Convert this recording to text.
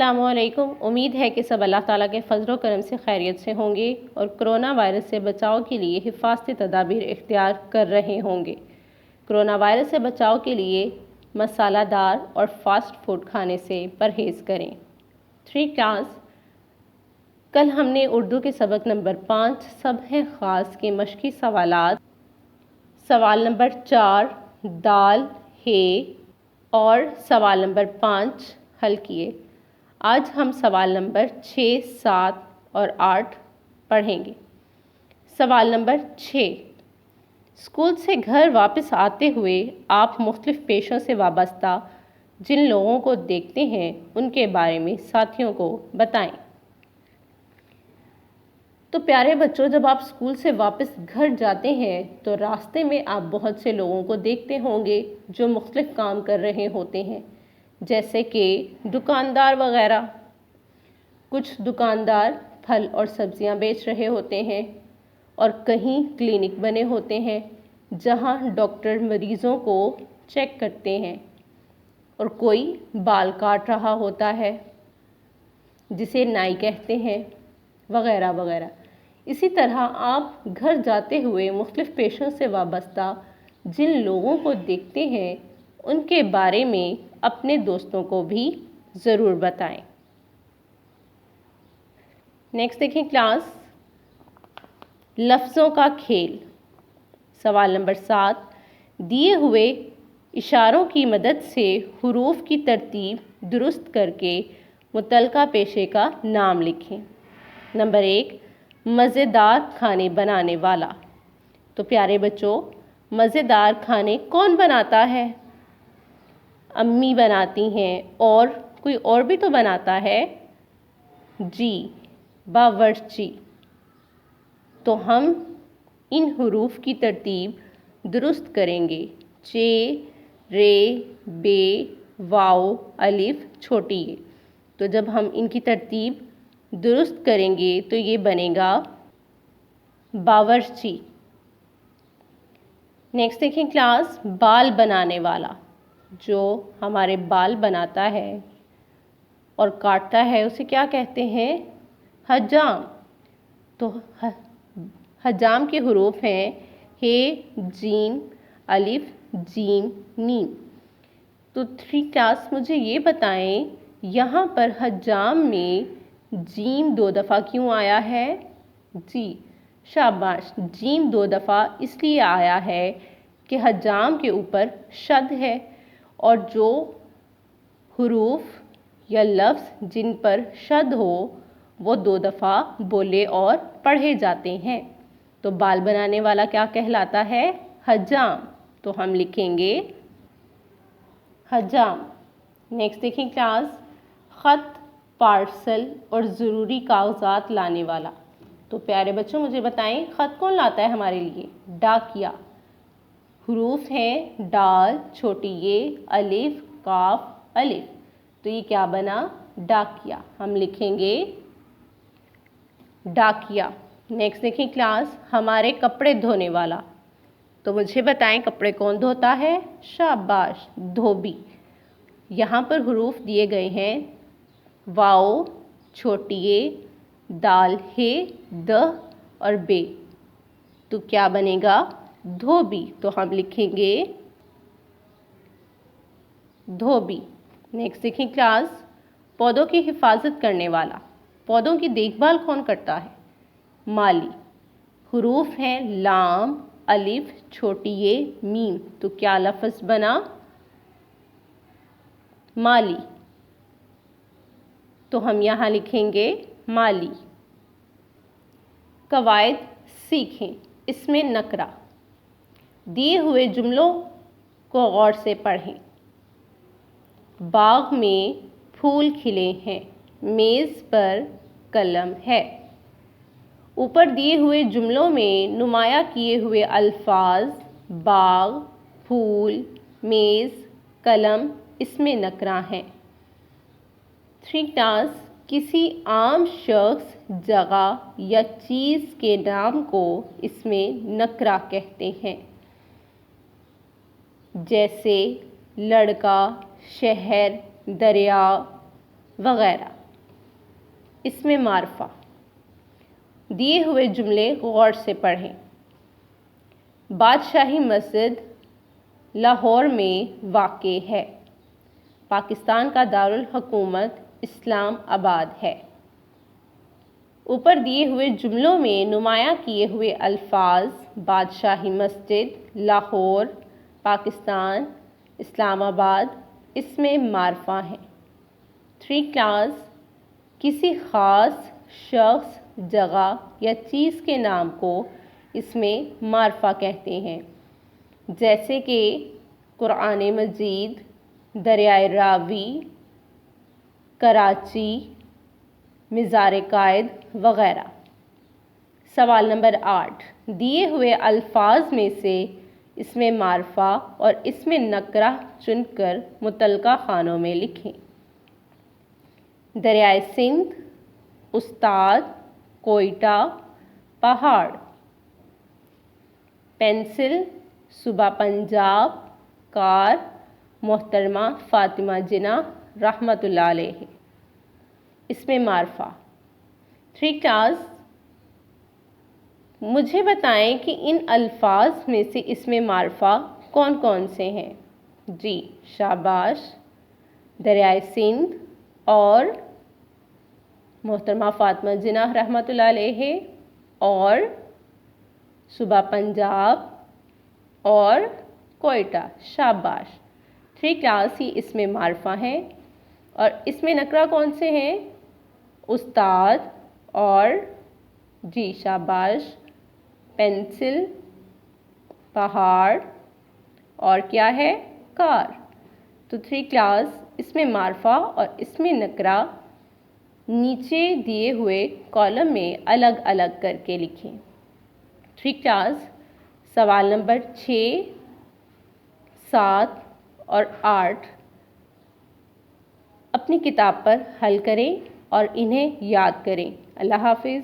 السلام علیکم۔ امید ہے کہ سب اللہ تعالیٰ کے فضل و کرم سے خیریت سے ہوں گے اور کرونا وائرس سے بچاؤ کے لیے حفاظتی تدابیر اختیار کر رہے ہوں گے۔ کرونا وائرس سے بچاؤ کے لیے مسالہ دار اور فاسٹ فوڈ کھانے سے پرہیز کریں۔ 3 کلاس، کل ہم نے اردو کے سبق نمبر 5 صبح خاص کے مشقی سوالات، سوال نمبر 4 دال ہے اور سوال نمبر 5 حل کیے۔ آج ہم سوال نمبر 6، 7 اور 8 پڑھیں گے۔ سوال نمبر 6، اسکول سے گھر واپس آتے ہوئے آپ مختلف پیشوں سے وابستہ جن لوگوں کو دیکھتے ہیں ان کے بارے میں ساتھیوں کو بتائیں۔ تو پیارے بچوں، جب آپ اسکول سے واپس گھر جاتے ہیں تو راستے میں آپ بہت سے لوگوں کو دیکھتے ہوں گے جو مختلف کام کر رہے ہوتے ہیں، جیسے کہ دکاندار وغیرہ۔ کچھ دکاندار پھل اور سبزیاں بیچ رہے ہوتے ہیں اور کہیں کلینک بنے ہوتے ہیں جہاں ڈاکٹر مریضوں کو چیک کرتے ہیں، اور کوئی بال کاٹ رہا ہوتا ہے جسے نائی کہتے ہیں، وغیرہ وغیرہ۔ اسی طرح آپ گھر جاتے ہوئے مختلف پیشوں سے وابستہ جن لوگوں کو دیکھتے ہیں ان کے بارے میں اپنے دوستوں کو بھی ضرور بتائیں۔ نیکسٹ دیکھیں کلاس، لفظوں کا کھیل۔ سوال نمبر 7، دیے ہوئے اشاروں کی مدد سے حروف کی ترتیب درست کر کے متعلقہ پیشے کا نام لکھیں۔ نمبر 1، مزیدار کھانے بنانے والا۔ تو پیارے بچوں، مزیدار کھانے کون بناتا ہے؟ امی بناتی ہیں، اور کوئی اور بھی تو بناتا ہے؟ جی، باورچی۔ تو ہم ان حروف کی ترتیب درست کریں گے: چ، ر، ب، واو، الف، چھوٹی ے۔ تو جب ہم ان کی ترتیب درست کریں گے تو یہ بنے گا باورچی۔ نیکسٹ دیکھیں کلاس، بال بنانے والا۔ جو ہمارے بال بناتا ہے اور کاٹتا ہے اسے کیا کہتے ہیں؟ حجام۔ تو حجام کے حروف ہیں ہ، جیم، الف، جیم، نیم۔ تو 3 کلاس مجھے یہ بتائیں، یہاں پر حجام میں جیم 2 دفعہ کیوں آیا ہے؟ جی، شاباش، جیم 2 دفعہ اس لیے آیا ہے کہ حجام کے اوپر شد ہے، اور جو حروف یا لفظ جن پر شد ہو وہ 2 دفعہ بولے اور پڑھے جاتے ہیں۔ تو بال بنانے والا کیا کہلاتا ہے؟ حجام۔ تو ہم لکھیں گے حجام۔ نیکسٹ دیکھیں کلاس، خط، پارسل اور ضروری کاغذات لانے والا۔ تو پیارے بچوں مجھے بتائیں، خط کون لاتا ہے ہمارے لیے؟ ڈاکیا۔ حروف ہیں ڈال، چھوٹی ے، الف، کاف، الف۔ تو یہ کیا بنا؟ ڈاکیا۔ ہم لکھیں گے ڈاکیا۔ نیکسٹ دیکھیں کلاس، ہمارے کپڑے دھونے والا۔ تو مجھے بتائیں کپڑے کون دھوتا ہے؟ شاباش، دھوبی۔ یہاں پر حروف دیے گئے ہیں واؤ، چھوٹی ے، دال ہے، د اور بے۔ تو کیا بنے گا؟ دھوبی۔ تو ہم لکھیں گے دھوبی۔ نیکسٹ دیکھیں کلاس، پودوں کی حفاظت کرنے والا۔ پودوں کی دیکھ بھال کون کرتا ہے؟ مالی۔ حروف ہیں لام، الف، چھوٹی ے، میم۔ تو کیا لفظ بنا؟ مالی۔ تو ہم یہاں لکھیں گے مالی۔ قواعد سیکھیں، اس میں نقرہ۔ دیے ہوئے جملوں کو غور سے پڑھیں۔ باغ میں پھول کھلے ہیں، میز پر قلم ہے۔ اوپر دیے ہوئے جملوں میں نمایاں کیے ہوئے الفاظ باغ، پھول، میز، قلم اس میں نقرہ ہیں۔ 3 کلاس، کسی عام شخص، جگہ یا چیز کے نام کو اس میں نکرہ کہتے ہیں، جیسے لڑکا، شہر، دریا وغیرہ۔ اسم معرفہ۔ دیے ہوئے جملے غور سے پڑھیں۔ بادشاہی مسجد لاہور میں واقع ہے۔ پاکستان کا دارالحکومت اسلام آباد ہے۔ اوپر دیے ہوئے جملوں میں نمایاں کیے ہوئے الفاظ بادشاہی مسجد لاہور پاکستان اسلام آباد اسم معرفہ ہیں۔ 3 کلاس کسی خاص شخص جگہ یا چیز کے نام کو اسم معرفہ کہتے ہیں، جیسے کہ قرآن مجید، دریائے راوی، کراچی، مزار قائد وغیرہ۔ سوال نمبر 8، دیے ہوئے الفاظ میں سے اسم معرفہ اور اسم نکرہ چن کر متعلقہ خانوں میں لکھیں۔ دریائے سندھ، استاد، کوئٹہ، پہاڑ۔ پینسل، صوبہ پنجاب، کار، محترمہ فاطمہ جناح رحمۃ اللہ علیہ۔ اسم معرفہ۔ 3 کلاس مجھے بتائیں کہ ان الفاظ میں سے اسم معرفہ کون کون سے ہیں؟ جی، شاباش، دریائے سندھ اور محترمہ فاطمہ جناح رحمۃ اللہ علیہ اور صوبہ پنجاب اور کوئٹہ۔ شاباش۔ 3 کلاس ہی اسم معرفہ ہیں اور اسم نکرہ کون سے ہیں؟ استاد اور جی شاباش، پینسل، پہاڑ اور کیا ہے؟ کار۔ تو 3 کلاس اسم معرفہ اور اسم نکرہ نیچے دیے ہوئے کالم میں الگ الگ کر کے لکھیں۔ 3 کلاس سوال نمبر 6، 7 اور 8 اپنی کتاب پر حل کریں اور انہیں یاد کریں۔ اللہ حافظ۔